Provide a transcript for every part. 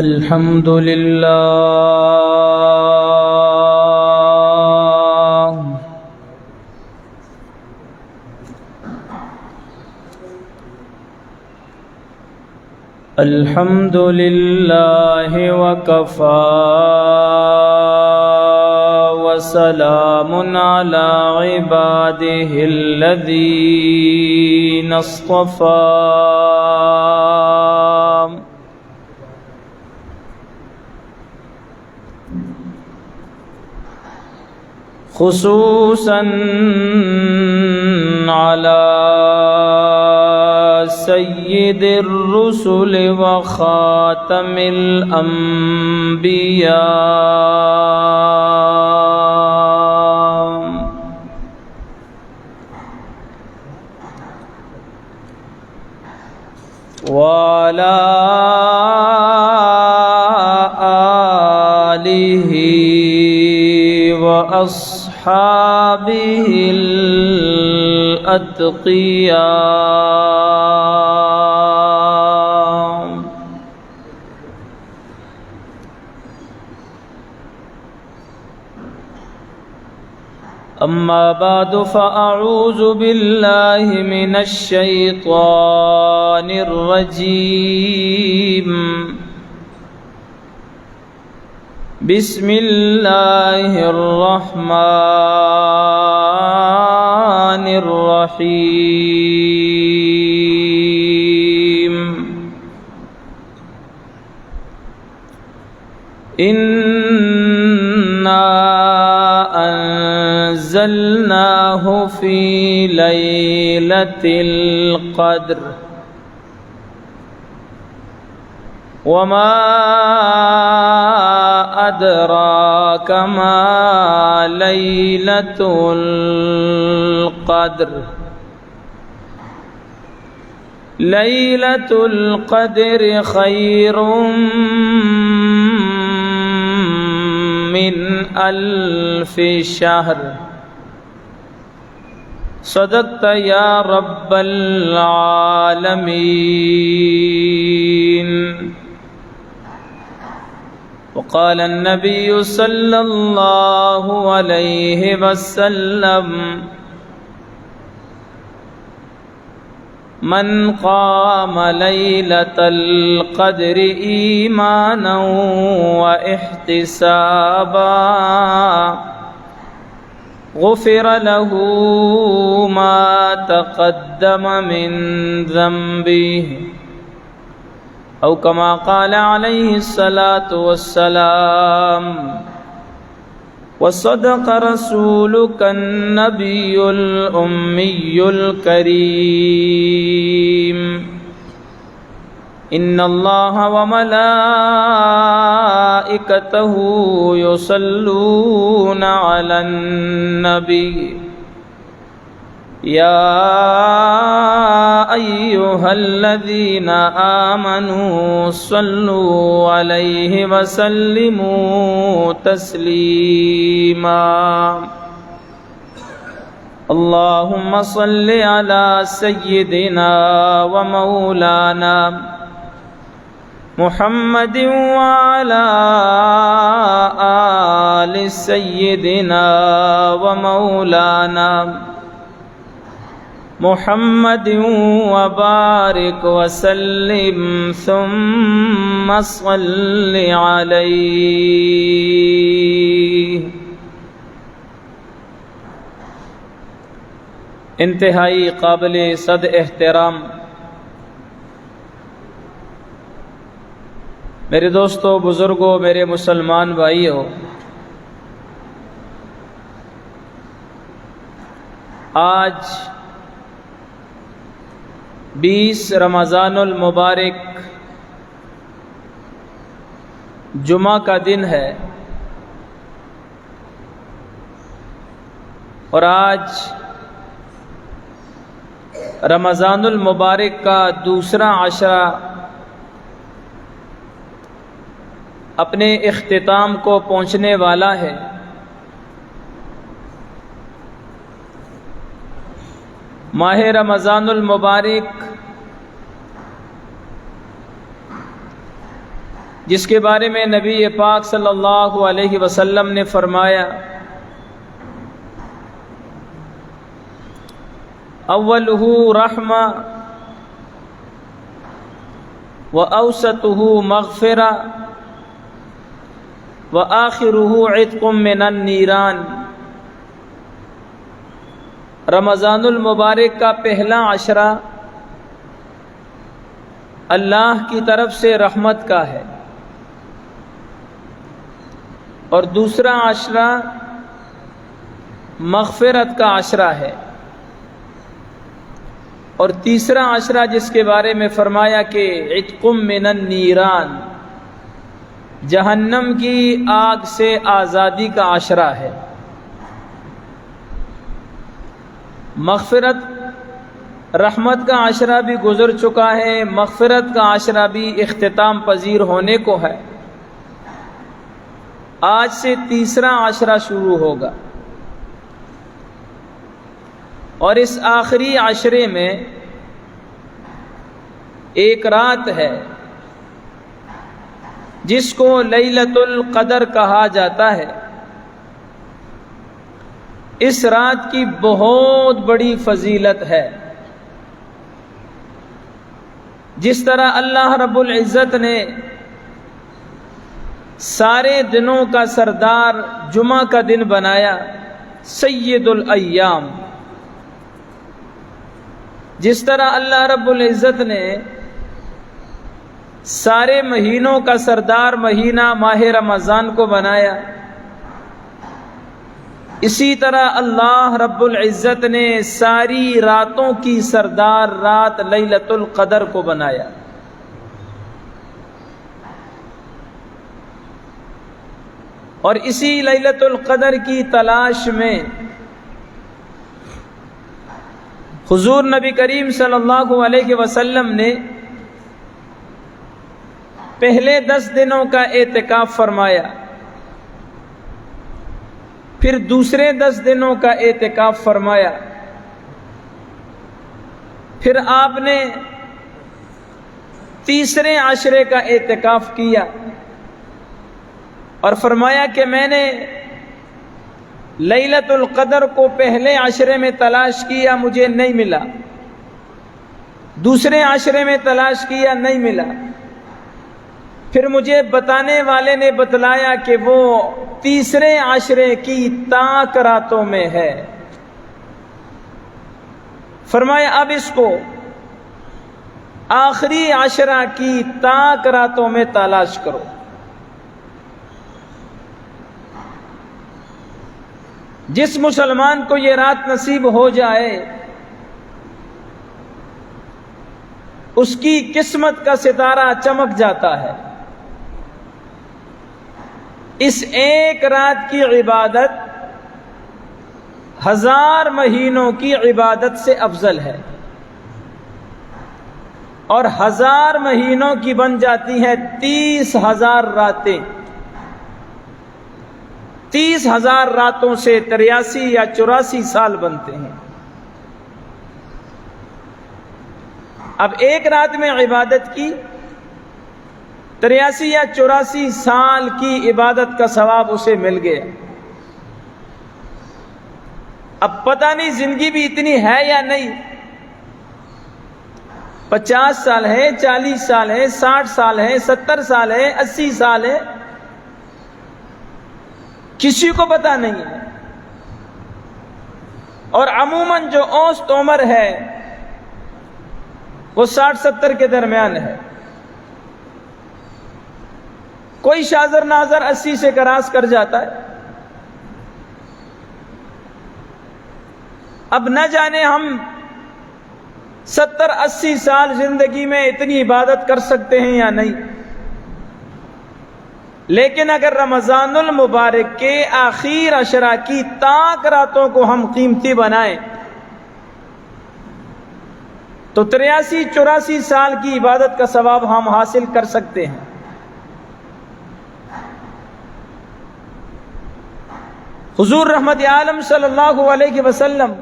الحمد للہ الحمد للہ وکفى وسلام علی عباده الذین اصطفى خصوصاً علی سید الرسل وخاتم الانبیاء وعلى آلہ وأصحابه الأتقياء أما بعد فأعوذ بالله من الشيطان الرجيم بسم اللہ الرحمن الرحیم انا انزلناہ فی لیلۃ القدر وما أدراك ما ليلة القدر ليلة القدر خير من 1000 شهر صدقت يا رب العالمين وقال النبي صلى الله عليه وسلم من قام ليلة القدر إيمانا واحتسابا غفر له ما تقدم من ذنبه أو كما قال عليه الصلاة والسلام وصدق رسولك النبي الأمي الكريم إن الله وملائكته يصلون على النبي يا أيها الذين آمنوا صلوا عليه وسلموا تسليما اللهم صل على سيدنا ومولانا محمد وعلى آل سيدنا ومولانا محمد وبارك وسلم ثم صل عليه. انتہائی قابل صد احترام میرے دوستوں، بزرگوں، میرے مسلمان بھائیوں، آج 20 رمضان المبارک جمعہ کا دن ہے، اور آج رمضان المبارک کا دوسرا عشرہ اپنے اختتام کو پہنچنے والا ہے. ماہ رمضان المبارک، جس کے بارے میں نبی پاک صلی اللہ علیہ وسلم نے فرمایا اولہ رحمہ وأوسطه مغفرة وآخره عتق من النیران۔ رمضان المبارک کا پہلا عشرہ اللہ کی طرف سے رحمت کا ہے، اور دوسرا عشرہ مغفرت کا عشرہ ہے، اور تیسرا عشرہ جس کے بارے میں فرمایا کہ عتق من النیران، جہنم کی آگ سے آزادی کا عشرہ ہے۔ مغفرت رحمت کا عشرہ بھی گزر چکا ہے، مغفرت کا عشرہ بھی اختتام پذیر ہونے کو ہے۔ آج سے تیسرا عشرہ شروع ہوگا، اور اس آخری عشرے میں ایک رات ہے جس کو لیلۃ القدر کہا جاتا ہے۔ اس رات کی بہت بڑی فضیلت ہے۔ جس طرح اللہ رب العزت نے سارے دنوں کا سردار جمعہ کا دن بنایا، سید الایام، جس طرح اللہ رب العزت نے سارے مہینوں کا سردار مہینہ ماہ رمضان کو بنایا، اسی طرح اللہ رب العزت نے ساری راتوں کی سردار رات لیلۃ القدر کو بنایا۔ اور اسی لیلۃ القدر کی تلاش میں حضور نبی کریم صلی اللہ علیہ وسلم نے پہلے 10 دنوں کا اعتکاف فرمایا، پھر دوسرے 10 دنوں کا اعتکاف فرمایا، پھر آپ نے تیسرے عشرے کا اعتکاف کیا اور فرمایا کہ میں نے لیلۃ القدر کو پہلے عشرے میں تلاش کیا، مجھے نہیں ملا، دوسرے عشرے میں تلاش کیا، نہیں ملا، پھر مجھے بتانے والے نے بتلایا کہ وہ تیسرے عشرے کی تاک راتوں میں ہے۔ فرمایا اب اس کو آخری عشرہ کی تاک راتوں میں تلاش کرو۔ جس مسلمان کو یہ رات نصیب ہو جائے اس کی قسمت کا ستارہ چمک جاتا ہے۔ اس ایک رات کی عبادت 1000 مہینوں کی عبادت سے افضل ہے، اور 1000 مہینوں کی بن جاتی ہیں 30,000 راتیں۔ 30,000 راتوں سے 83 یا 84 سال بنتے ہیں۔ اب ایک رات میں عبادت کی 83 یا 84 سال کی عبادت کا ثواب اسے مل گیا۔ اب پتہ نہیں زندگی بھی اتنی ہے یا نہیں، 50 سال ہے، 40 سال ہے، 60 سال ہے، 70 سال ہے، 80 سال ہے، کسی کو پتہ نہیں ہے۔ اور عموماً جو اوسط عمر ہے وہ 60-70 کے درمیان ہے۔ کوئی شاذر ناظر 80 سے کراس کر جاتا ہے۔ اب نہ جانے ہم 70-80 سال زندگی میں اتنی عبادت کر سکتے ہیں یا نہیں، لیکن اگر رمضان المبارک کے آخر عشرہ کی تاک راتوں کو ہم قیمتی بنائیں تو 83-84 سال کی عبادت کا ثواب ہم حاصل کر سکتے ہیں۔ حضور رحمت عالم صلی اللہ علیہ وسلم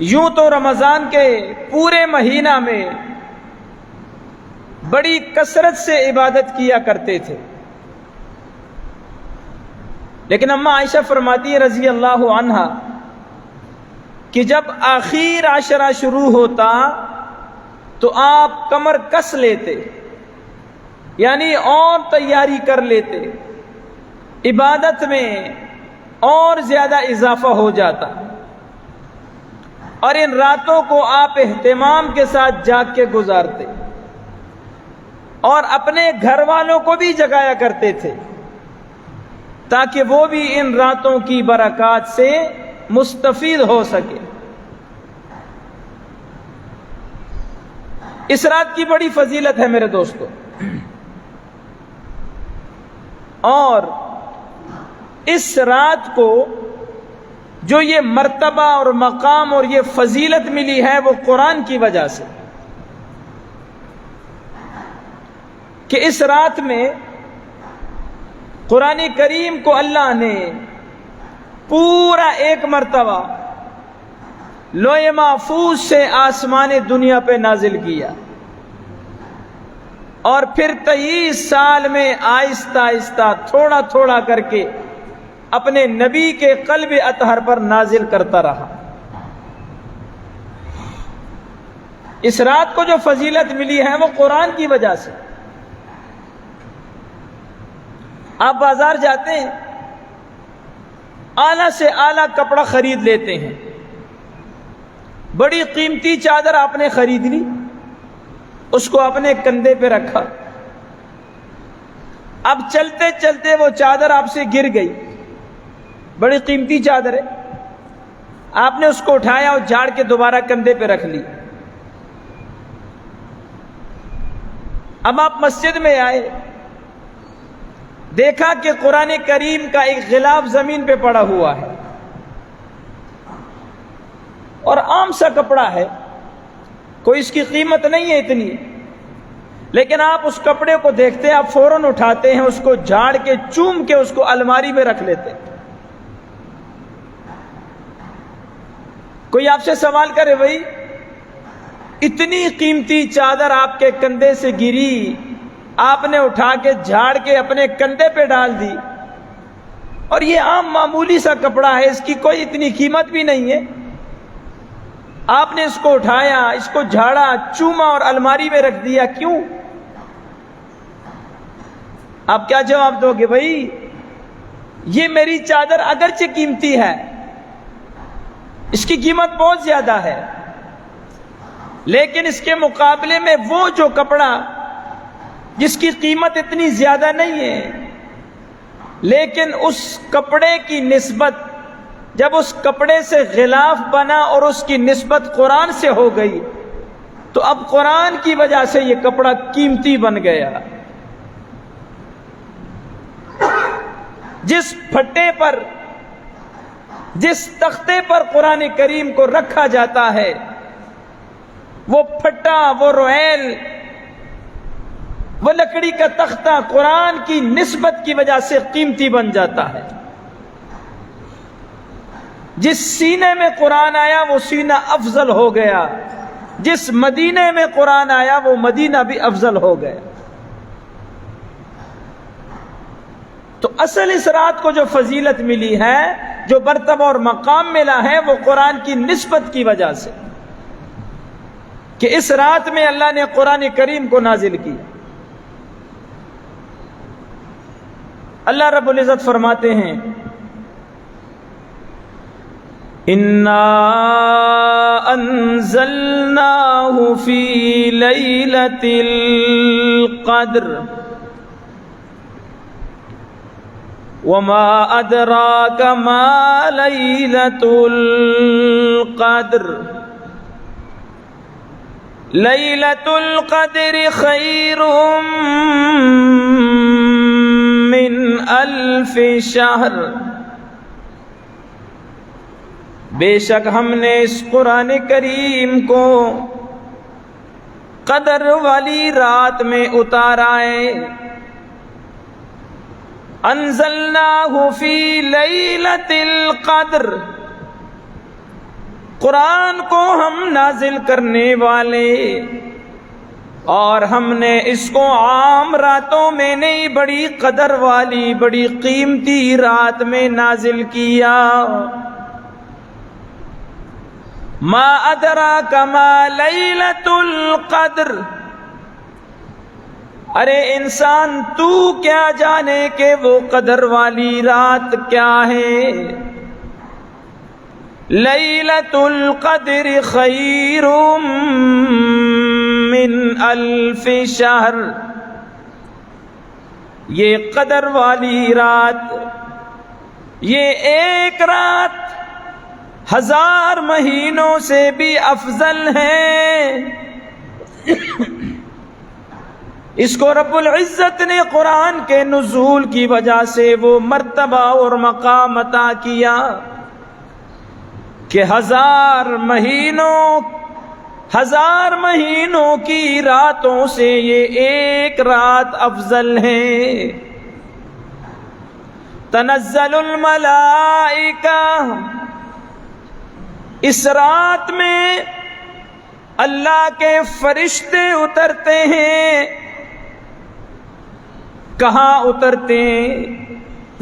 یوں تو رمضان کے پورے مہینہ میں بڑی کثرت سے عبادت کیا کرتے تھے، لیکن اماں عائشہ فرماتی ہے رضی اللہ عنہا کہ جب آخر عشرہ شروع ہوتا تو آپ کمر کس لیتے، یعنی اور تیاری کر لیتے، عبادت میں اور زیادہ اضافہ ہو جاتا، اور ان راتوں کو آپ اہتمام کے ساتھ جاگ کے گزارتے اور اپنے گھر والوں کو بھی جگایا کرتے تھے تاکہ وہ بھی ان راتوں کی برکات سے مستفید ہو سکے۔ اس رات کی بڑی فضیلت ہے میرے دوستو، اور اس رات کو جو یہ مرتبہ اور مقام اور یہ فضیلت ملی ہے وہ قرآن کی وجہ سے، کہ اس رات میں قرآن کریم کو اللہ نے پورا ایک مرتبہ لوح محفوظ سے آسمان دنیا پہ نازل کیا، اور پھر 23 سال میں آہستہ آہستہ تھوڑا تھوڑا کر کے اپنے نبی کے قلب اطہر پر نازل کرتا رہا۔ اس رات کو جو فضیلت ملی ہے وہ قرآن کی وجہ سے۔ آپ بازار جاتے ہیں، اعلیٰ سے اعلیٰ کپڑا خرید لیتے ہیں، بڑی قیمتی چادر آپ نے خرید لی، اس کو اپنے کندھے پہ رکھا، اب چلتے چلتے وہ چادر آپ سے گر گئی، بڑی قیمتی چادر ہے، آپ نے اس کو اٹھایا اور جھاڑ کے دوبارہ کندھے پہ رکھ لی۔ اب آپ مسجد میں آئے، دیکھا کہ قرآن کریم کا ایک غلاف زمین پہ پڑا ہوا ہے، اور عام سا کپڑا ہے، کوئی اس کی قیمت نہیں ہے اتنی، لیکن آپ اس کپڑے کو دیکھتے آپ فوراً اٹھاتے ہیں، اس کو جھاڑ کے چوم کے اس کو الماری میں رکھ لیتے ہیں۔ کوئی آپ سے سوال کرے بھائی اتنی قیمتی چادر آپ کے کندھے سے گری، آپ نے اٹھا کے جھاڑ کے اپنے کندھے پہ ڈال دی، اور یہ عام معمولی سا کپڑا ہے، اس کی کوئی اتنی قیمت بھی نہیں ہے، آپ نے اس کو اٹھایا، اس کو جھاڑا، چوما اور الماری میں رکھ دیا، کیوں؟ آپ کیا جواب دو گے؟ بھائی یہ میری چادر اگرچہ قیمتی ہے، اس کی قیمت بہت زیادہ ہے، لیکن اس کے مقابلے میں وہ جو کپڑا جس کی قیمت اتنی زیادہ نہیں ہے، لیکن اس کپڑے کی نسبت جب اس کپڑے سے غلاف بنا اور اس کی نسبت قرآن سے ہو گئی تو اب قرآن کی وجہ سے یہ کپڑا قیمتی بن گیا۔ جس پھٹے پر، جس تختے پر قرآن کریم کو رکھا جاتا ہے، وہ پھٹا، وہ رویل، وہ لکڑی کا تختہ قرآن کی نسبت کی وجہ سے قیمتی بن جاتا ہے۔ جس سینے میں قرآن آیا وہ سینہ افضل ہو گیا، جس مدینے میں قرآن آیا وہ مدینہ بھی افضل ہو گیا۔ تو اصل اس رات کو جو فضیلت ملی ہے، جو مرتبہ اور مقام ملا ہے، وہ قرآن کی نسبت کی وجہ سے، کہ اس رات میں اللہ نے قرآن کریم کو نازل کی۔ اللہ رب العزت فرماتے ہیں اِنَّا أَنزَلْنَاهُ فِي لَيْلَةِ الْقَدْرِ وَمَا أَدْرَاكَ مَا لَيْلَةُ الْقَدْرِ لَيْلَةُ الْقَدْرِ خَيْرٌ مِّنْ أَلْفِ شَهْرٍ۔ بے شک ہم نے اس قرآن کریم کو قدر والی رات میں اتارا ہے۔ انزلناہ فی لیلۃ القدر، قرآن کو ہم نازل کرنے والے، اور ہم نے اس کو عام راتوں میں نہیں، بڑی قدر والی بڑی قیمتی رات میں نازل کیا۔ ما ادراک ما لیلۃ القدر، ارے انسان تو کیا جانے کہ وہ قدر والی رات کیا ہے؟ لیلۃ القدر خیر من الف شہر، یہ قدر والی رات، یہ ایک رات 1000 مہینوں سے بھی افضل ہے۔ اس کو رب العزت نے قرآن کے نزول کی وجہ سے وہ مرتبہ اور مقام عطا کیا کہ 1000 مہینوں کی راتوں سے یہ ایک رات افضل ہے۔ تنزل الملائکہ، اس رات میں اللہ کے فرشتے اترتے ہیں۔ کہاں اترتے ہیں؟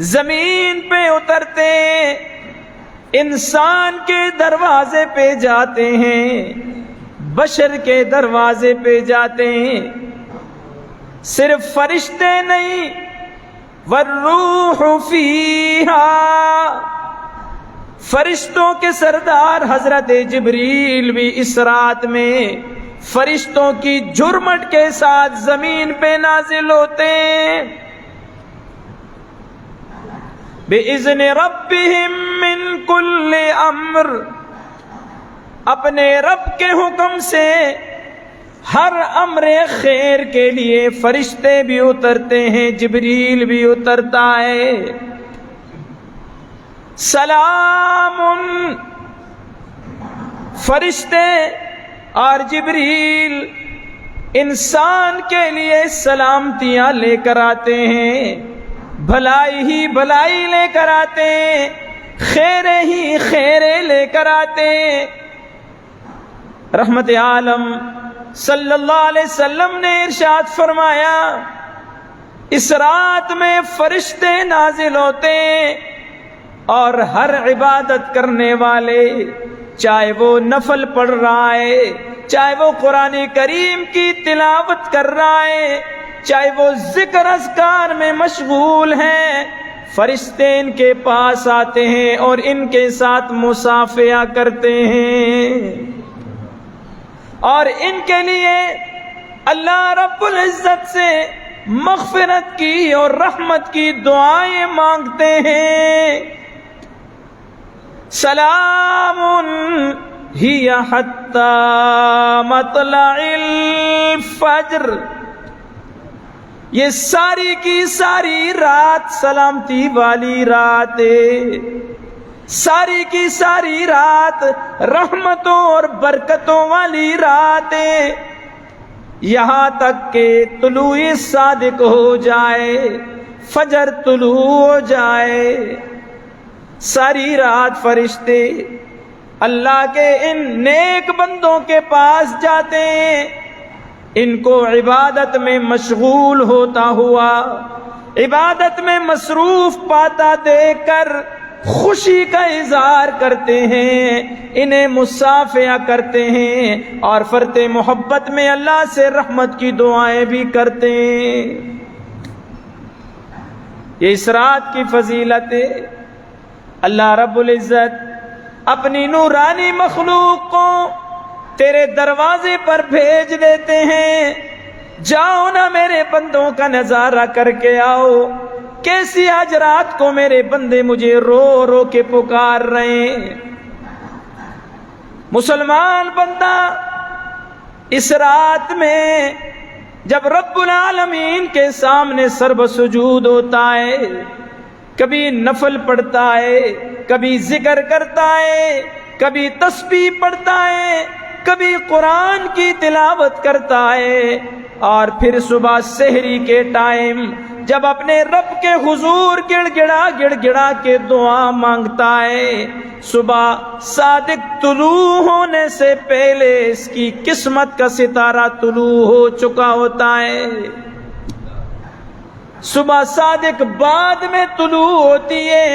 زمین پہ اترتے ہیں، انسان کے دروازے پہ جاتے ہیں، بشر کے دروازے پہ جاتے ہیں۔ صرف فرشتے نہیں، والروح فیہا، فرشتوں کے سردار حضرت جبریل بھی اس رات میں فرشتوں کی جھرمٹ کے ساتھ زمین پہ نازل ہوتے ہیں۔ بِإِذْنِ رَبِّهِمْ مِنْ كُلِّ أَمْرٍ، اپنے رب کے حکم سے ہر امر خیر کے لیے فرشتے بھی اترتے ہیں، جبریل بھی اترتا ہے۔ سلام، فرشتے اور جبریل انسان کے لیے سلامتیاں لے کر آتے ہیں، بھلائی ہی بھلائی لے کر آتے ہیں، خیرے ہی خیرے لے کر آتے ہیں۔ رحمت عالم صلی اللہ علیہ وسلم نے ارشاد فرمایا، اس رات میں فرشتے نازل ہوتے ہیں اور ہر عبادت کرنے والے، چاہے وہ نفل پڑھ رہا ہے، چاہے وہ قرآن کریم کی تلاوت کر رہا ہے، چاہے وہ ذکر اذکار میں مشغول ہے، فرشتے ان کے پاس آتے ہیں اور ان کے ساتھ مصافحہ کرتے ہیں، اور ان کے لیے اللہ رب العزت سے مغفرت کی اور رحمت کی دعائیں مانگتے ہیں۔ سلام ہی حتی مطلع الفجر، یہ ساری کی ساری رات سلامتی والی رات ہے، ساری کی ساری رات رحمتوں اور برکتوں والی رات ہے، یہاں تک کہ طلوع صادق ہو جائے، فجر طلوع ہو جائے۔ ساری رات فرشتے اللہ کے ان نیک بندوں کے پاس جاتے ہیں، ان کو عبادت میں مشغول ہوتا ہوا، عبادت میں مصروف پاتا دیکھ کر خوشی کا اظہار کرتے ہیں، انہیں مصافحہ کرتے ہیں اور فرط محبت میں اللہ سے رحمت کی دعائیں بھی کرتے ہیں۔ یہ اس رات کی فضیلت ہے۔ اللہ رب العزت اپنی نورانی مخلوق کو تیرے دروازے پر بھیج دیتے ہیں، جاؤ نا میرے بندوں کا نظارہ کر کے آؤ، کیسی آج رات کو میرے بندے مجھے رو رو کے پکار رہے ہیں۔ مسلمان بندہ اس رات میں جب رب العالمین کے سامنے سر سجود ہوتا ہے، کبھی نفل پڑھتا ہے، کبھی ذکر کرتا ہے، کبھی تسبیح پڑھتا ہے، کبھی قرآن کی تلاوت کرتا ہے، اور پھر صبح سحری کے ٹائم جب اپنے رب کے حضور گڑ گڑا کے دعا مانگتا ہے، صبح صادق طلوع ہونے سے پہلے اس کی قسمت کا ستارہ طلوع ہو چکا ہوتا ہے، صبح صادق بعد میں طلوع ہوتی ہے،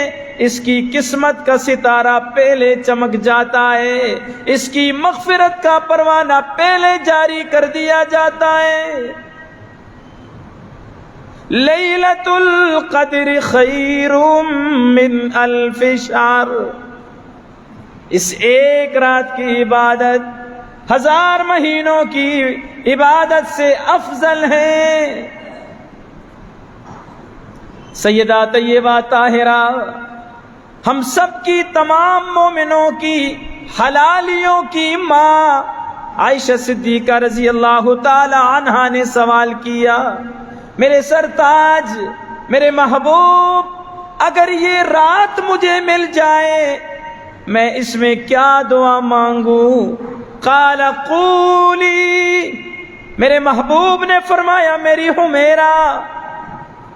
اس کی قسمت کا ستارہ پہلے چمک جاتا ہے، اس کی مغفرت کا پروانہ پہلے جاری کر دیا جاتا ہے۔ لیلۃ القدر خیر من الف شہر، اس ایک رات کی عبادت 1000 مہینوں کی عبادت سے افضل ہے۔ سیدہ طیبہ طاہرہ، ہم سب کی تمام مومنوں کی حلالیوں کی ماں عائشہ صدیقہ رضی اللہ تعالی عنہا نے سوال کیا، میرے سرتاج، میرے محبوب، اگر یہ رات مجھے مل جائے میں اس میں کیا دعا مانگوں؟ قال قولی، میرے محبوب نے فرمایا میری حمیرہ،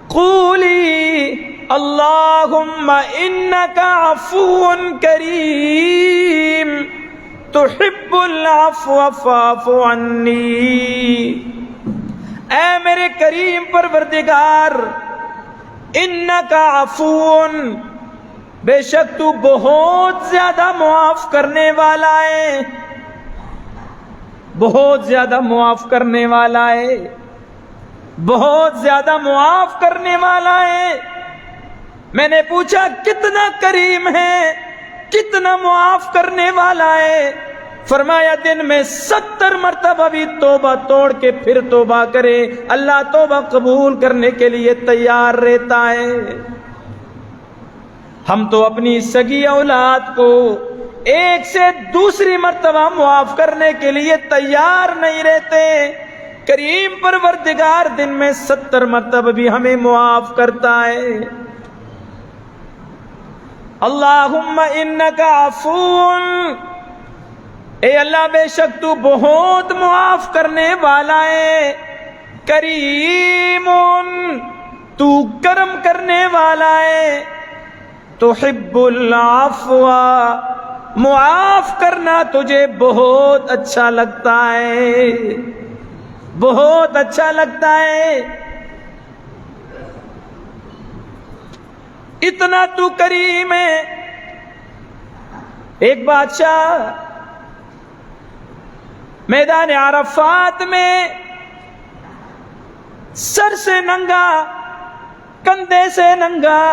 قولی اللہم انکا عفو کریم تحب العفو فاعف عنی، اے میرے کریم پروردگار، انکا عفو، بے شک تو بہت زیادہ معاف کرنے والا ہے، بہت زیادہ معاف کرنے والا ہے، بہت زیادہ معاف کرنے والا ہے۔ میں نے پوچھا کتنا کریم ہے، کتنا معاف کرنے والا ہے؟ فرمایا دن میں 70 مرتبہ بھی توبہ توڑ کے پھر توبہ کرے، اللہ توبہ قبول کرنے کے لیے تیار رہتا ہے۔ ہم تو اپنی سگی اولاد کو ایک سے دوسری مرتبہ معاف کرنے کے لیے تیار نہیں رہتے، کریم پروردگار دن میں 70 مرتبہ بھی ہمیں معاف کرتا ہے۔ اللہم انکا عفو، اے اللہ بے شک تو بہت معاف کرنے والا ہے، کریم، تو کرم کرنے والا ہے، تحب العفو، معاف کرنا تجھے بہت اچھا لگتا ہے، بہت اچھا لگتا ہے، اتنا تو کریم ہے۔ ایک بادشاہ میدان عرفات میں سر سے ننگا، کندھے سے ننگا،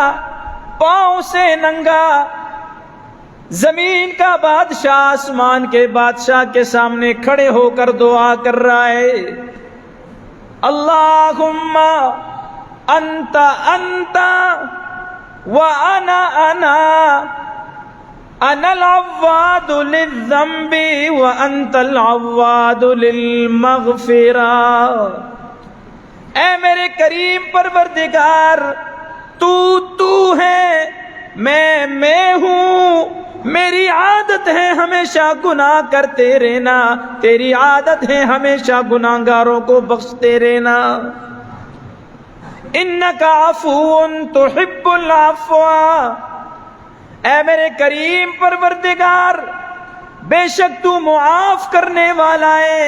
پاؤں سے ننگا، زمین کا بادشاہ آسمان کے بادشاہ کے سامنے کھڑے ہو کر دعا کر رہا ہے، اللہم انت انت وَأَنَا أَنَا الْعَوَّادُ لِلذَّنْبِ وَأَنْتَ الْعَوَّادُ لِلْمَغْفِرَةِ، اے میرے کریم پروردگار، تو ہے، میں ہوں، میری عادت ہے ہمیشہ گناہ کرتے رہنا، تیری عادت ہے ہمیشہ گناہگاروں کو بخشتے رہنا۔ انکا عفو تحب العفو، اے میرے کریم پروردگار، بے شک تو معاف کرنے والا ہے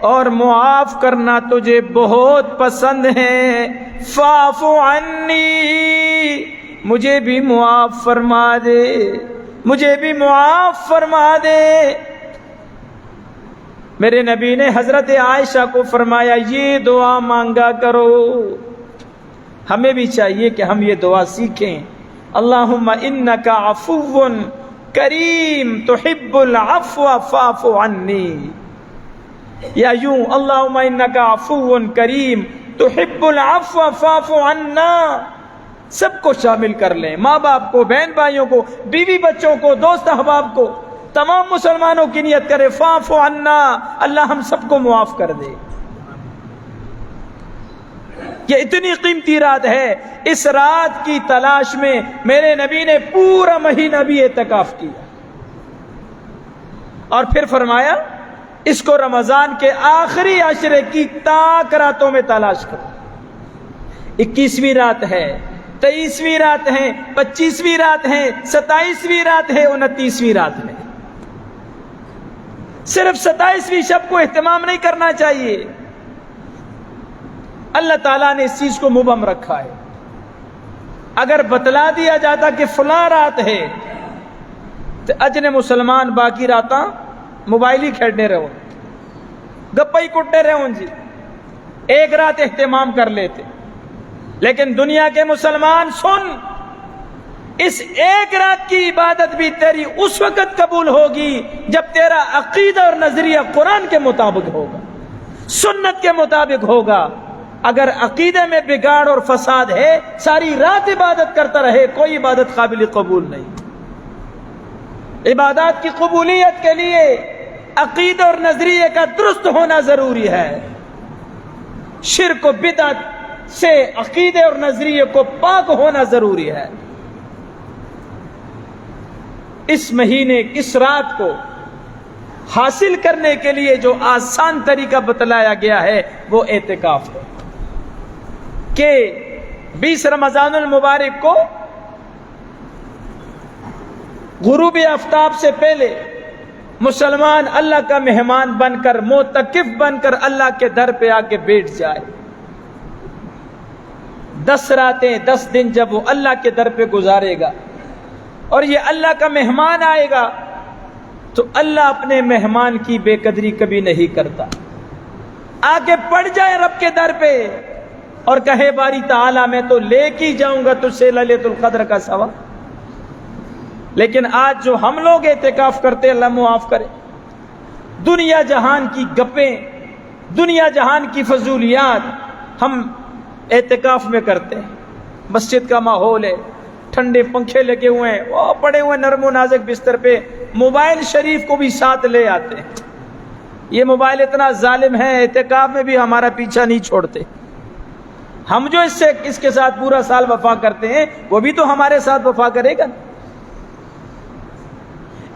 اور معاف کرنا تجھے بہت پسند ہے، فاعف عنی، مجھے بھی معاف فرما دے، مجھے بھی معاف فرما دے۔ میرے نبی نے حضرت عائشہ کو فرمایا یہ دعا مانگا کرو، ہمیں بھی چاہیے کہ ہم یہ دعا سیکھیں، اللہم انکا عفو کریم تحب العفو فاعف عنی، یا یوں اللہم انکا عفو کریم تحب العفو فاعف عنا، سب کو شامل کر لیں، ماں باپ کو، بہن بھائیوں کو، بیوی بچوں کو، دوست احباب کو، تمام مسلمانوں کی نیت کرے فاعف عنا، اللہ ہم سب کو معاف کر دے۔ یہ اتنی قیمتی رات ہے، اس رات کی تلاش میں میرے نبی نے پورا مہینہ بھی اعتکاف کیا، اور پھر فرمایا اس کو رمضان کے آخری عشرے کی تاک راتوں میں تلاش کرو، 21ویں رات ہے، 23ویں رات ہے، 25ویں رات ہے، 27ویں رات ہے، 29ویں رات ہے۔ صرف 27ویں شب کو اہتمام نہیں کرنا چاہیے، اللہ تعالیٰ نے اس چیز کو مبہم رکھا ہے۔ اگر بتلا دیا جاتا کہ فلاں رات ہے تو اجنے مسلمان باقی راتاں موبائل ہی کھیڑنے رہو، گپا ہی کٹنے رہو جی، ایک رات اہتمام کر لیتے۔ لیکن دنیا کے مسلمان سن، اس ایک رات کی عبادت بھی تیری اس وقت قبول ہوگی جب تیرا عقیدہ اور نظریہ قرآن کے مطابق ہوگا، سنت کے مطابق ہوگا۔ اگر عقیدے میں بگاڑ اور فساد ہے، ساری رات عبادت کرتا رہے، کوئی عبادت قابل قبول نہیں۔ عبادات کی قبولیت کے لیے عقیدہ اور نظریے کا درست ہونا ضروری ہے۔ شرک و بدعت سے عقیدے اور نظریے کو پاک ہونا ضروری ہے۔ اس مہینے اس رات کو حاصل کرنے کے لیے جو آسان طریقہ بتلایا گیا ہے وہ اعتکاف ہے کہ 20 رمضان المبارک کو غروب آفتاب سے پہلے مسلمان اللہ کا مہمان بن کر، معتکف بن کر اللہ کے در پہ آ کے بیٹھ جائے۔ 10 راتیں 10 دن جب وہ اللہ کے در پہ گزارے گا اور یہ اللہ کا مہمان آئے گا تو اللہ اپنے مہمان کی بے قدری کبھی نہیں کرتا۔ آ کے پڑ جائے رب کے در پہ اور کہے باری تعالیٰ میں تو لے کے جاؤں گا تجھ سے لیلۃ القدر کا ثواب۔ لیکن آج جو ہم لوگ اعتکاف کرتے، اللہ معاف کرے، دنیا جہان کی گپیں، دنیا جہان کی فضولیات ہم اعتکاف میں کرتے ہیں۔ مسجد کا ماحول ہے، ٹھنڈے پنکھے لگے ہوئے ہیں، وہ پڑے ہوئے نرم و نازک بستر پہ موبائل شریف کو بھی ساتھ لے آتے ہیں۔ یہ موبائل اتنا ظالم ہے، اعتکاف میں بھی ہمارا پیچھا نہیں چھوڑتے۔ ہم جو اس کے ساتھ پورا سال وفا کرتے ہیں وہ بھی تو ہمارے ساتھ وفا کرے گا۔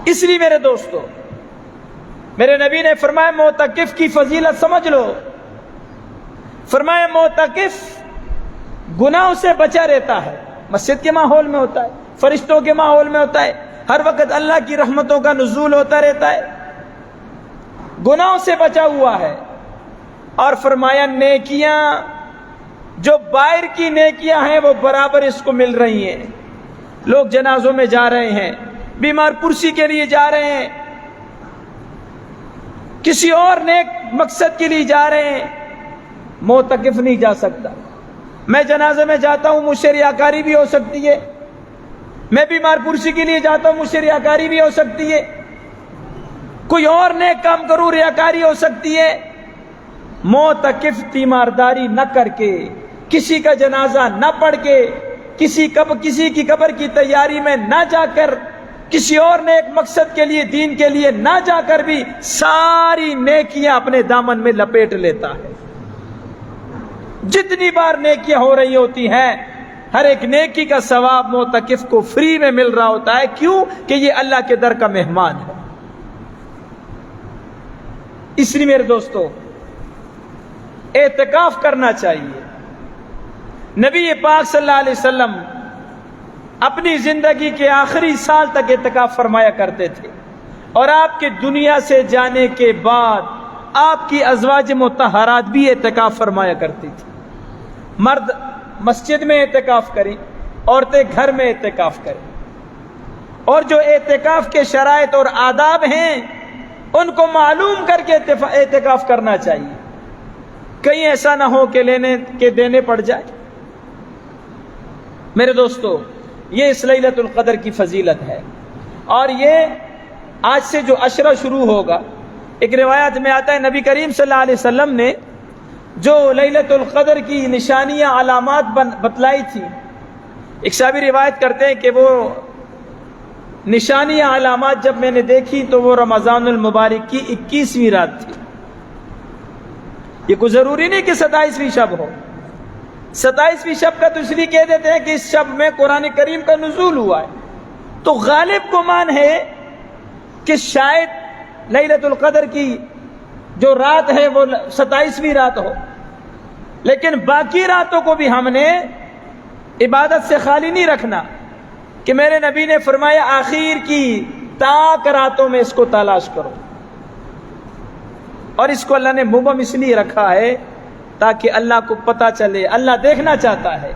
اس لیے میرے دوستو، میرے نبی نے فرمایا معتکف کی فضیلت سمجھ لو۔ فرمایا معتکف گناہوں سے بچا رہتا ہے، مسجد کے ماحول میں ہوتا ہے، فرشتوں کے ماحول میں ہوتا ہے، ہر وقت اللہ کی رحمتوں کا نزول ہوتا رہتا ہے، گناہوں سے بچا ہوا ہے۔ اور فرمایا نیکیاں جو باہر کی نیکیاں ہیں وہ برابر اس کو مل رہی ہیں۔ لوگ جنازوں میں جا رہے ہیں، بیمار پرسی کے لیے جا رہے ہیں، کسی اور نیک مقصد کے لیے جا رہے ہیں، معتکف نہیں جا سکتا۔ میں جنازے میں جاتا ہوں، مجھ سے ریاکاری بھی ہو سکتی ہے، میں بیمار پرسی کے لیے جاتا ہوں، مجھ سے ریاکاری بھی ہو سکتی ہے، کوئی اور نیک کام کروں ریاکاری ہو سکتی ہے۔ معتکف تیمارداری نہ کر کے، کسی کا جنازہ نہ پڑھ کے، کسی کی قبر کی تیاری میں نہ جا کر، کسی اور نیک مقصد کے لیے، دین کے لیے نہ جا کر بھی ساری نیکیاں اپنے دامن میں لپیٹ لیتا ہے۔ جتنی بار نیکیاں ہو رہی ہوتی ہیں، ہر ایک نیکی کا ثواب معتکف کو فری میں مل رہا ہوتا ہے۔ کیوں؟ کہ یہ اللہ کے در کا مہمان ہے۔ اس لیے میرے دوستو اعتکاف کرنا چاہیے۔ نبی پاک صلی اللہ علیہ وسلم اپنی زندگی کے آخری سال تک اعتکاف فرمایا کرتے تھے، اور آپ کے دنیا سے جانے کے بعد آپ کی ازواج مطہرات بھی اعتکاف فرمایا کرتی تھی۔ مرد مسجد میں اعتکاف کریں، عورتیں گھر میں اعتکاف کریں، اور جو اعتکاف کے شرائط اور آداب ہیں ان کو معلوم کر کے اعتکاف کرنا چاہیے، کہیں ایسا نہ ہو کہ لینے کے دینے پڑ جائے۔ میرے دوستو، یہ اس لیلۃ القدر کی فضیلت ہے، اور یہ آج سے جو عشرہ شروع ہوگا، ایک روایت میں آتا ہے نبی کریم صلی اللہ علیہ وسلم نے جو لیلۃ القدر کی نشانیاں علامات بتلائی تھی، ایک صحابی روایت کرتے ہیں کہ وہ نشانیاں علامات جب میں نے دیکھی تو وہ رمضان المبارک کی 21ویں رات تھی۔ یہ کوئی ضروری نہیں کہ 27ویں شب ہو، 27ویں شب کا تو اس لیے کہہ دیتے ہیں کہ اس شب میں قرآن کریم کا نزول ہوا ہے، تو غالب گمان ہے کہ شاید لیلۃ القدر کی جو رات ہے وہ 27ویں رات ہو، لیکن باقی راتوں کو بھی ہم نے عبادت سے خالی نہیں رکھنا کہ میرے نبی نے فرمایا آخر کی تاک راتوں میں اس کو تلاش کرو. اور اس کو اللہ نے مبہم اس لیے رکھا ہے تاکہ اللہ کو پتہ چلے. اللہ دیکھنا چاہتا ہے,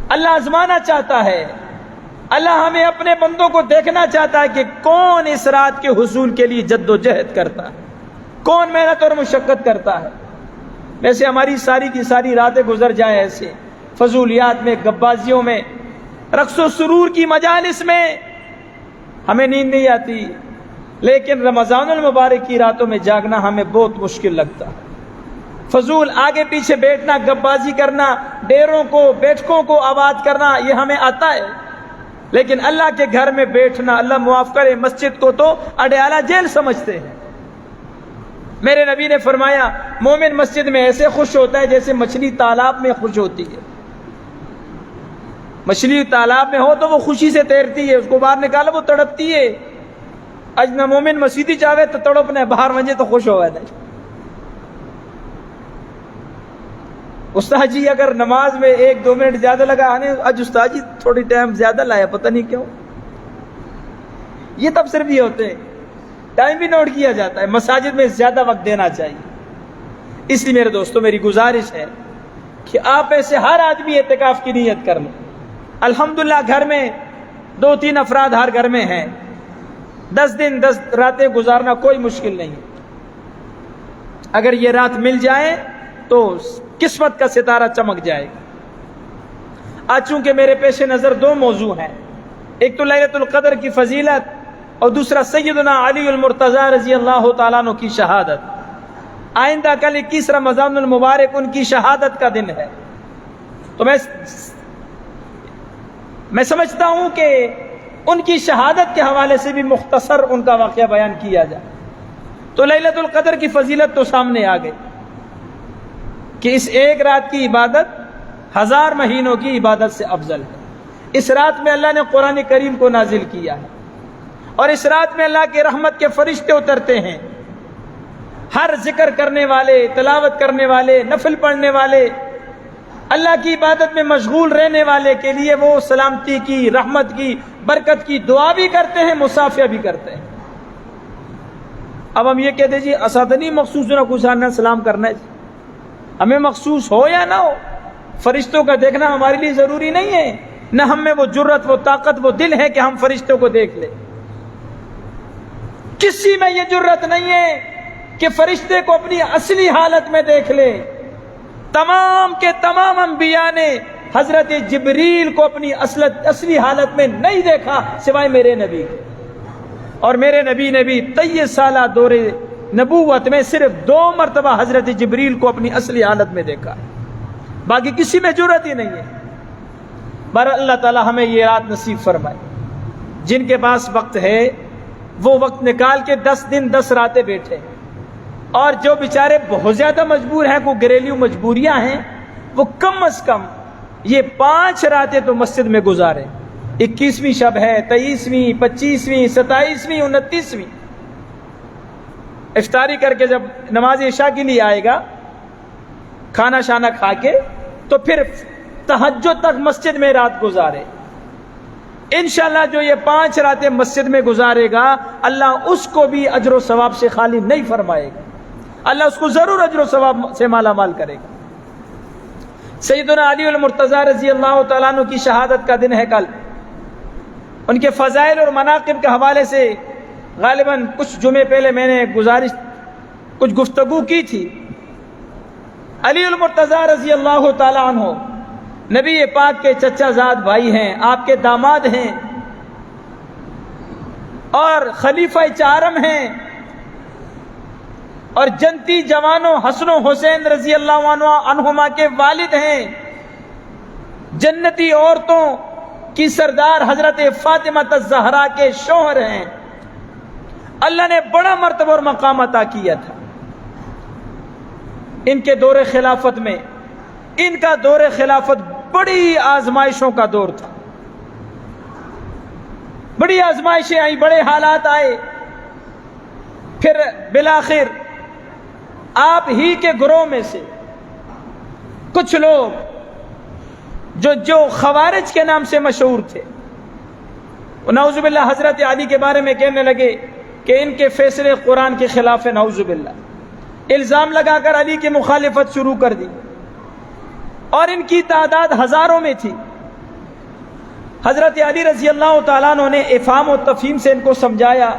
اللہ آزمانا چاہتا ہے, اللہ ہمیں اپنے بندوں کو دیکھنا چاہتا ہے کہ کون اس رات کے حصول کے لیے جد و جہد کرتا ہے, کون محنت اور مشقت کرتا ہے. ویسے ہماری ساری کی ساری راتیں گزر جائیں ایسے فضولیات میں, گبازیوں میں, رقص و سرور کی مجالس میں, ہمیں نیند نہیں آتی, لیکن رمضان المبارک کی راتوں میں جاگنا ہمیں بہت مشکل لگتا ہے. فضول آگے پیچھے بیٹھنا, گبازی کرنا, ڈیروں کو بیٹھکوں کو آباد کرنا, یہ ہمیں آتا ہے. لیکن اللہ کے گھر میں بیٹھنا, اللہ معاف کرے, مسجد کو تو اڈیالہ جیل سمجھتے ہیں. میرے نبی نے فرمایا مومن مسجد میں ایسے خوش ہوتا ہے جیسے مچھلی تالاب میں خوش ہوتی ہے. مچھلی تالاب میں ہو تو وہ خوشی سے تیرتی ہے, اس کو باہر نکالا وہ تڑپتی ہے. اج نہ مومن مسیدی چاہے تو تڑپنے, باہر منجے تو خوش ہوا ہے. استاد جی اگر نماز میں 1-2 منٹ زیادہ لگا آنے, آج استاد جی تھوڑی ٹائم زیادہ لایا, پتہ نہیں کیوں. یہ تب صرف یہ ہوتے ہیں, ٹائم بھی نوٹ کیا جاتا ہے. مساجد میں زیادہ وقت دینا چاہیے. اس لیے میرے دوستوں میری گزارش ہے کہ آپ میں سے ہر آدمی اعتکاف کی نیت کر لیں. الحمدللہ گھر میں 2-3 افراد ہر گھر میں ہیں, 10 دن 10 راتیں گزارنا کوئی مشکل نہیں. اگر یہ رات مل جائے تو قسمت کا ستارہ چمک جائے گا. آج چونکہ میرے پیش نظر 2 موضوع ہیں, ایک تو لیلۃ القدر کی فضیلت اور دوسرا سیدنا علی المرتضیٰ رضی اللہ تعالیٰ عنہ کی شہادت. آئندہ کل 21 رمضان المبارک ان کی شہادت کا دن ہے. تو میں سمجھتا ہوں کہ ان کی شہادت کے حوالے سے بھی مختصر ان کا واقعہ بیان کیا جائے. تو لیلۃ القدر کی فضیلت تو سامنے آ گئی کہ اس ایک رات کی عبادت 1000 مہینوں کی عبادت سے افضل ہے. اس رات میں اللہ نے قرآن کریم کو نازل کیا ہے, اور اس رات میں اللہ کے رحمت کے فرشتے اترتے ہیں. ہر ذکر کرنے والے, تلاوت کرنے والے, نفل پڑھنے والے, اللہ کی عبادت میں مشغول رہنے والے کے لیے وہ سلامتی کی, رحمت کی, برکت کی دعا بھی کرتے ہیں, مصافحہ بھی کرتے ہیں. اب ہم یہ کہتے جی اساتنی مخصوص نہ گزارنا, سلام کرنا ہے, ہمیں مخصوص ہو یا نہ ہو, فرشتوں کا دیکھنا ہمارے لیے ضروری نہیں ہے. نہ ہم میں وہ جرت, وہ طاقت, وہ دل ہے کہ ہم فرشتوں کو دیکھ لیں. کسی میں یہ جرت نہیں ہے کہ فرشتے کو اپنی اصلی حالت میں دیکھ لے. تمام کے تمام انبیاء نے حضرت جبریل کو اپنی اصلی حالت میں نہیں دیکھا سوائے میرے نبی کے. اور میرے نبی نے بھی 23 سالہ دور نبوت میں صرف 2 مرتبہ حضرت جبریل کو اپنی اصلی حالت میں دیکھا, باقی کسی میں جرت ہی نہیں ہے. بہرحال اللہ تعالی ہمیں یہ رات نصیب فرمائے. جن کے پاس وقت ہے وہ وقت نکال کے 10 دن 10 راتیں بیٹھے, اور جو بیچارے بہت زیادہ مجبور ہیں, کوئی گھریلو مجبوریاں ہیں, وہ کم از کم یہ 5 راتیں تو مسجد میں گزاریں. 21ویں شب ہے, 23ویں, 25ویں, 27ویں, 29ویں. افطاری کر کے جب نماز عشاء کے لیے آئے گا, کھانا شانا کھا کے, تو پھر تہجد تک مسجد میں رات گزارے. انشاءاللہ جو یہ 5 راتیں مسجد میں گزارے گا, اللہ اس کو بھی اجر و ثواب سے خالی نہیں فرمائے گا, اللہ اس کو ضرور اجر و ثواب سے مالا مال کرے گا. سیدنا علی المرتضیٰ رضی اللہ تعالیٰ عنہ کی شہادت کا دن ہے کل. ان کے فضائل اور مناقب کے حوالے سے غالباً کچھ جمعے پہلے میں نے کچھ گفتگو کی تھی. علی المرتضیٰ رضی اللہ تعالیٰ عنہ نبی پاک کے چچا زاد بھائی ہیں, آپ کے داماد ہیں, اور خلیفہ 4م ہیں, اور جنتی جوانوں حسن و حسین رضی اللہ عنہما کے والد ہیں. جنتی عورتوں کی سردار حضرت فاطمہ الزہرا کے شوہر ہیں. اللہ نے بڑا مرتبہ اور مقام عطا کیا تھا ان کے دور خلافت میں. ان کا دور خلافت بڑی آزمائشوں کا دور تھا, بڑی آزمائشیں آئیں, بڑے حالات آئے. پھر بالآخر آپ ہی کے گروہ میں سے کچھ لوگ جو خوارج کے نام سے مشہور تھے، نعوذ باللہ حضرت علی کے بارے میں کہنے لگے کہ ان کے فیصلے قرآن کے خلاف ہے، نعوذ باللہ، الزام لگا کر علی کی مخالفت شروع کر دی، اور ان کی تعداد ہزاروں میں تھی۔ حضرت علی رضی اللہ تعالیٰ عنہ نے افہام و تفہیم سے ان کو سمجھایا،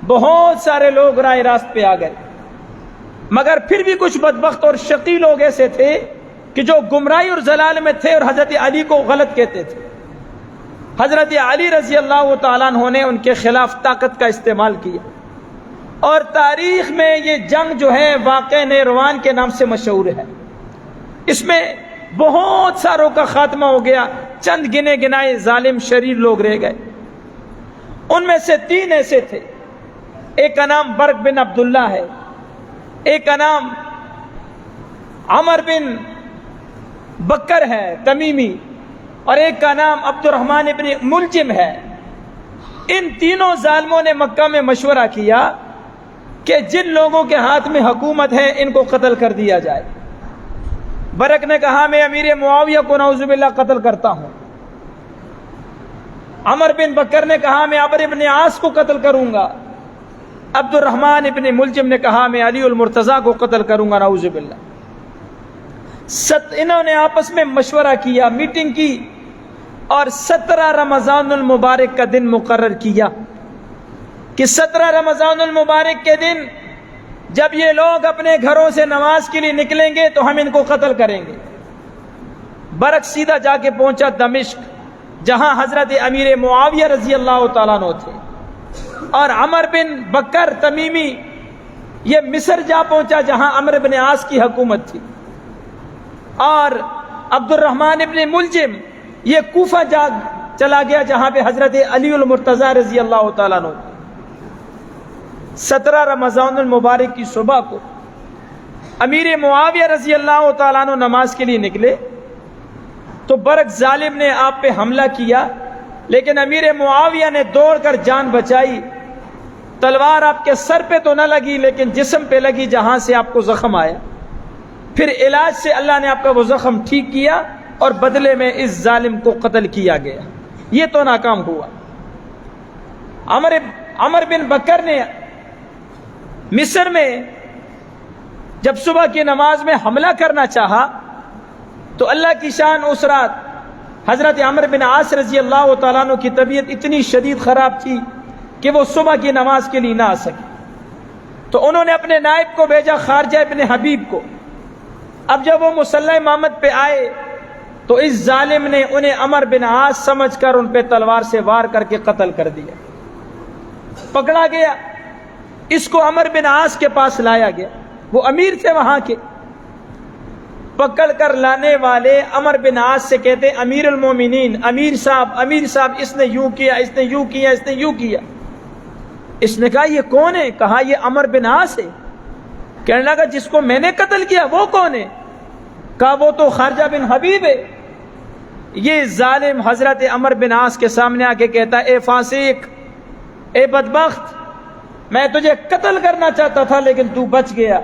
بہت سارے لوگ راہ راست پہ آ گئے، مگر پھر بھی کچھ بدبخت اور شقی لوگ ایسے تھے کہ جو گمراہی اور ضلال میں تھے اور حضرت علی کو غلط کہتے تھے۔ حضرت علی رضی اللہ تعالیٰ عنہ نے ان کے خلاف طاقت کا استعمال کیا، اور تاریخ میں یہ جنگ جو ہے واقعہ نیروان کے نام سے مشہور ہے۔ اس میں بہت ساروں کا خاتمہ ہو گیا، چند گنے گنائے ظالم شریر لوگ رہ گئے۔ ان میں سے 3 ایسے تھے، ایک کا نام برق بن عبداللہ ہے، ایک کا نام عمر بن بکر ہے تمیمی، اور ایک کا نام عبد الرحمن ابن ملجم ہے۔ ان تینوں ظالموں نے مکہ میں مشورہ کیا کہ جن لوگوں کے ہاتھ میں حکومت ہے ان کو قتل کر دیا جائے۔ برق نے کہا میں امیر معاویہ کو نعوذ باللہ قتل کرتا ہوں۔ عمر بن بکر نے کہا میں عمرو ابن عاص کو قتل کروں گا۔ عبد الرحمن ابن ملجم نے کہا میں علی المرتضیٰ کو قتل کروں گا، نعوذ باللہ۔ انہوں نے آپس میں مشورہ کیا، میٹنگ کی، اور 17 رمضان المبارک کا دن مقرر کیا کہ 17 رمضان المبارک کے دن جب یہ لوگ اپنے گھروں سے نماز کے لیے نکلیں گے تو ہم ان کو قتل کریں گے۔ برق سیدھا جا کے پہنچا دمشق، جہاں حضرت امیر معاویہ رضی اللہ تعالیٰ عنہ تھے، اور عمر بن بکر تمیمی یہ مصر جا پہنچا جہاں عمرو بن عاص کی حکومت تھی، اور عبد الرحمن ابن ملجم یہ کوفہ چلا گیا جہاں پہ حضرت علی المرتضیٰ رضی اللہ تعالیٰ عنہ۔ 17 رمضان المبارک کی صبح کو امیر معاویہ رضی اللہ تعالیٰ عنہ نماز کے لیے نکلے تو برق ظالم نے آپ پہ حملہ کیا، لیکن امیر معاویہ نے دوڑ کر جان بچائی۔ تلوار آپ کے سر پہ تو نہ لگی لیکن جسم پہ لگی، جہاں سے آپ کو زخم آیا۔ پھر علاج سے اللہ نے آپ کا وہ زخم ٹھیک کیا، اور بدلے میں اس ظالم کو قتل کیا گیا۔ یہ تو ناکام ہوا۔ عمر بن بکر نے مصر میں جب صبح کی نماز میں حملہ کرنا چاہا تو اللہ کی شان اس رات حضرت عمرو بن عاص رضی اللہ تعالیٰ عنہ کی طبیعت اتنی شدید خراب تھی کہ وہ صبح کی نماز کے لیے نہ آ سکے، تو انہوں نے اپنے نائب کو بھیجا خارجہ ابن حبیب کو۔ اب جب وہ مصلی امامت پہ آئے تو اس ظالم نے انہیں عمر بن عاص سمجھ کر ان پہ تلوار سے وار کر کے قتل کر دیا۔ پکڑا گیا، اس کو عمر بن عاص کے پاس لایا گیا، وہ امیر تھے وہاں کے۔ پکڑ کر لانے والے عمر بن عاص سے کہتے امیر المومنین، امیر صاحب اس نے یوں کیا، اس نے یوں کیا، اس نے یوں کیا۔ اس نے کہا یہ کون ہے؟ کہا یہ عمر بن عاص ہے۔ کہنے لگا جس کو میں نے قتل کیا وہ کون ہے؟ کہا وہ تو خارجہ بن حبیب ہے۔ یہ ظالم حضرت عمر بن عاص کے سامنے آ کے کہتا اے فاسق، اے بدبخت، میں تجھے قتل کرنا چاہتا تھا لیکن تو بچ گیا۔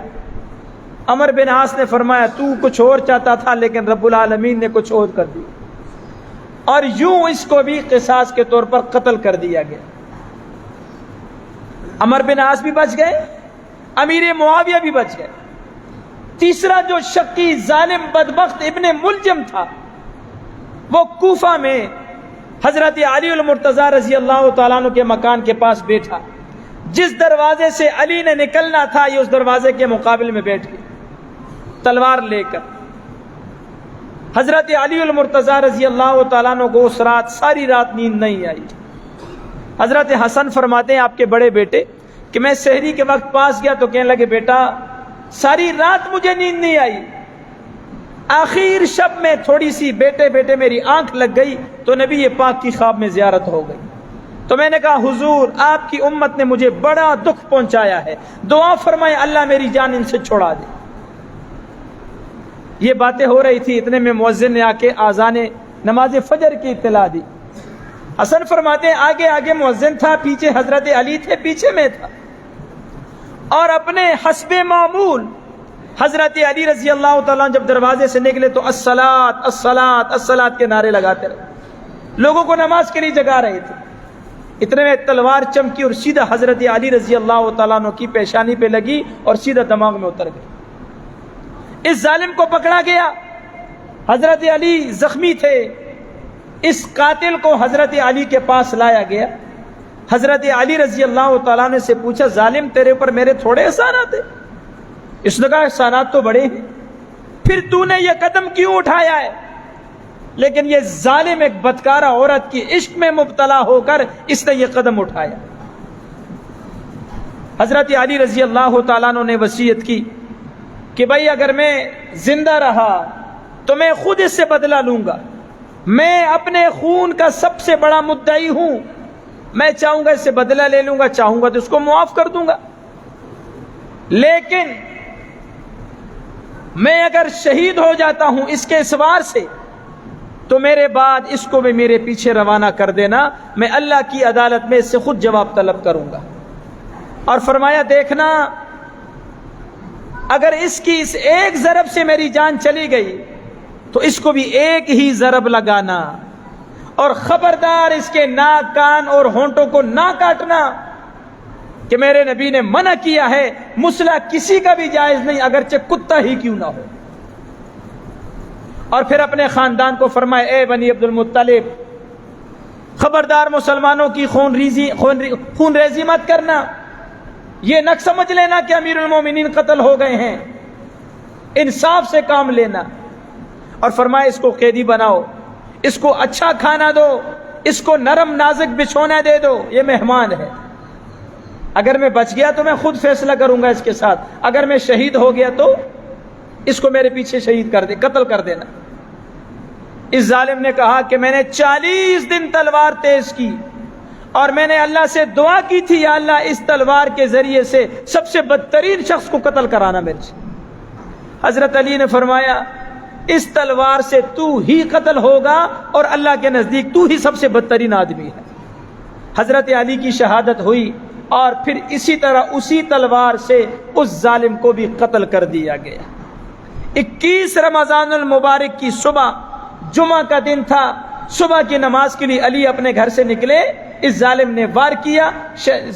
عمر بن عاص نے فرمایا تو کچھ اور چاہتا تھا لیکن رب العالمین نے کچھ اور کر دیا، اور یوں اس کو بھی قصاص کے طور پر قتل کر دیا گیا۔ عمر بن عاص بھی بچ گئے، امیر معاویہ بھی بچ گئے۔ تیسرا جو شقی ظالم بدبخت ابن ملجم تھا، وہ کوفہ میں حضرت علی المرتضیٰ رضی اللہ تعالیٰ عنہ کے مکان کے پاس بیٹھا۔ جس دروازے سے علی نے نکلنا تھا یہ اس دروازے کے مقابل میں بیٹھ گیا تلوار لے کر۔ حضرت علی المرتضیٰ رضی اللہ تعالیٰ عنہ کو اس رات ساری رات نیند نہیں آئی۔ حضرت حسن فرماتے ہیں آپ کے بڑے بیٹے کہ میں سحری کے وقت پاس گیا تو کہنے لگے بیٹا ساری رات مجھے نیند نہیں آئی، آخر شب میں تھوڑی سی بیٹے میری آنکھ لگ گئی تو نبی پاک کی خواب میں زیارت ہو گئی۔ تو میں نے کہا حضور آپ کی امت نے مجھے بڑا دکھ پہنچایا ہے، دعا فرمائے اللہ میری جان ان سے چھڑا دے۔ یہ باتیں ہو رہی تھی، اتنے میں مؤذن نے آ کے آذان نماز فجر کی اطلاع دی۔ حسن فرماتے ہیں آگے مؤذن تھا، پیچھے حضرت علی تھے، پیچھے میں تھا، اور اپنے حسب معمول حضرت علی رضی اللہ تعالیٰ جب دروازے سے نکلے تو الصلاۃ الصلاۃ الصلاۃ کے نعرے لگاتے رہے، لوگوں کو نماز کے لیے جگا رہے تھے۔ اتنے میں تلوار چمکی اور سیدھا حضرت علی رضی اللہ تعالیٰ عنہ کی پیشانی پہ لگی اور سیدھا دماغ میں اتر گئی۔ اس ظالم کو پکڑا گیا، حضرت علی زخمی تھے، اس قاتل کو حضرت علی کے پاس لایا گیا۔ حضرت علی رضی اللہ تعالیٰ نے سے پوچھا، ظالم تیرے اوپر میرے تھوڑے احسانات ہیں؟ اس نے کہا احسانات تو بڑے ہیں، پھر تو نے یہ قدم کیوں اٹھایا ہے؟ لیکن یہ ظالم ایک بدکارہ عورت کی عشق میں مبتلا ہو کر اس نے یہ قدم اٹھایا۔ حضرت علی رضی اللہ تعالیٰ عنہ نے وصیت کی کہ بھائی اگر میں زندہ رہا تو میں خود اس سے بدلہ لوں گا، میں اپنے خون کا سب سے بڑا مدعی ہوں، میں چاہوں گا اس سے بدلہ لے لوں گا، چاہوں گا تو اس کو معاف کر دوں گا، لیکن میں اگر شہید ہو جاتا ہوں اس کے اسوار سے تو میرے بعد اس کو بھی میرے پیچھے روانہ کر دینا، میں اللہ کی عدالت میں اس سے خود جواب طلب کروں گا۔ اور فرمایا دیکھنا اگر اس کی اس ایک ضرب سے میری جان چلی گئی تو اس کو بھی ایک ہی ضرب لگانا، اور خبردار اس کے ناک کان اور ہونٹوں کو نہ کاٹنا، کہ میرے نبی نے منع کیا ہے مسلح کسی کا بھی جائز نہیں اگرچہ کتا ہی کیوں نہ ہو۔ اور پھر اپنے خاندان کو فرمائے، اے بنی عبد المطلب، خبردار مسلمانوں کی خون ریزی مت کرنا، یہ نہ سمجھ لینا کہ امیر المومنین قتل ہو گئے ہیں، انصاف سے کام لینا۔ اور فرمائے اس کو قیدی بناؤ، اس کو اچھا کھانا دو، اس کو نرم نازک بچھونا دے دو، یہ مہمان ہے، اگر میں بچ گیا تو میں خود فیصلہ کروں گا اس کے ساتھ، اگر میں شہید ہو گیا تو اس کو میرے پیچھے شہید کر دے، قتل کر دینا۔ اس ظالم نے کہا کہ میں نے 40 دن تلوار تیز کی اور میں نے اللہ سے دعا کی تھی، یا اللہ اس تلوار کے ذریعے سے سب سے بدترین شخص کو قتل کرانا میرے سے۔ حضرت علی نے فرمایا اس تلوار سے تو ہی قتل ہوگا اور اللہ کے نزدیک تو ہی سب سے بدترین آدمی ہے۔ حضرت علی کی شہادت ہوئی اور پھر اسی طرح اسی تلوار سے اس ظالم کو بھی قتل کر دیا گیا۔ 21 رمضان المبارک کی صبح، جمعہ کا دن تھا، صبح کی نماز کے لیے علی اپنے گھر سے نکلے، اس ظالم نے وار کیا،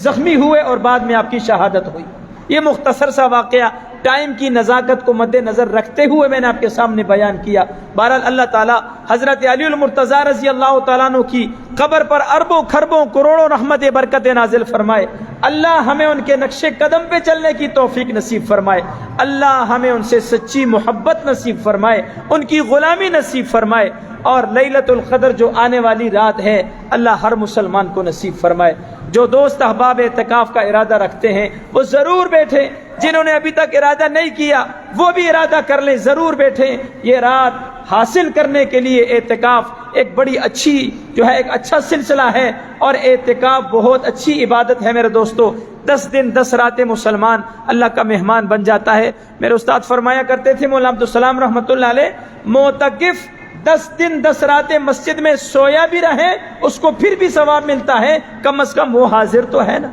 زخمی ہوئے اور بعد میں آپ کی شہادت ہوئی۔ یہ مختصر سا واقعہ ٹائم کی نزاکت کو مد نظر رکھتے ہوئے میں نے آپ کے سامنے بیان کیا۔ بہرحال اللہ تعالیٰ حضرت علی المرتضیٰ رضی اللہ تعالیٰ عنہ کی قبر پر اربوں کھربوں کروڑوں رحمت برکت نازل فرمائے۔ اللہ ہمیں ان کے نقش قدم پہ چلنے کی توفیق نصیب فرمائے، اللہ ہمیں ان سے سچی محبت نصیب فرمائے، ان کی غلامی نصیب فرمائے، اور لیلۃ القدر جو آنے والی رات ہے اللہ ہر مسلمان کو نصیب فرمائے۔ جو دوست احباب اعتکاف کا ارادہ رکھتے ہیں وہ ضرور بیٹھیں، جنہوں نے ابھی تک ارادہ نہیں کیا وہ بھی ارادہ کر لیں، ضرور بیٹھیں۔ یہ رات حاصل کرنے کے لیے اعتکاف ایک بڑی اچھی ایک اچھا سلسلہ ہے، اور اعتکاف بہت اچھی عبادت ہے میرے دوستو۔ 10 دن 10 راتیں مسلمان اللہ کا مہمان بن جاتا ہے۔ میرے استاد فرمایا کرتے تھے مولانا عبدالسلام رحمۃ اللہ علیہ، معتکف 10 دن 10 راتیں مسجد میں سویا بھی رہے اس کو پھر بھی ثواب ملتا ہے، کم از کم وہ حاضر تو ہے نا،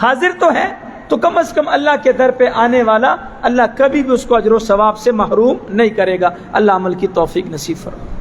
حاضر تو ہے، تو کم از کم اللہ کے در پہ آنے والا اللہ کبھی بھی اس کو اجر و ثواب سے محروم نہیں کرے گا۔ اللہ عمل کی توفیق نصیب فرمائے۔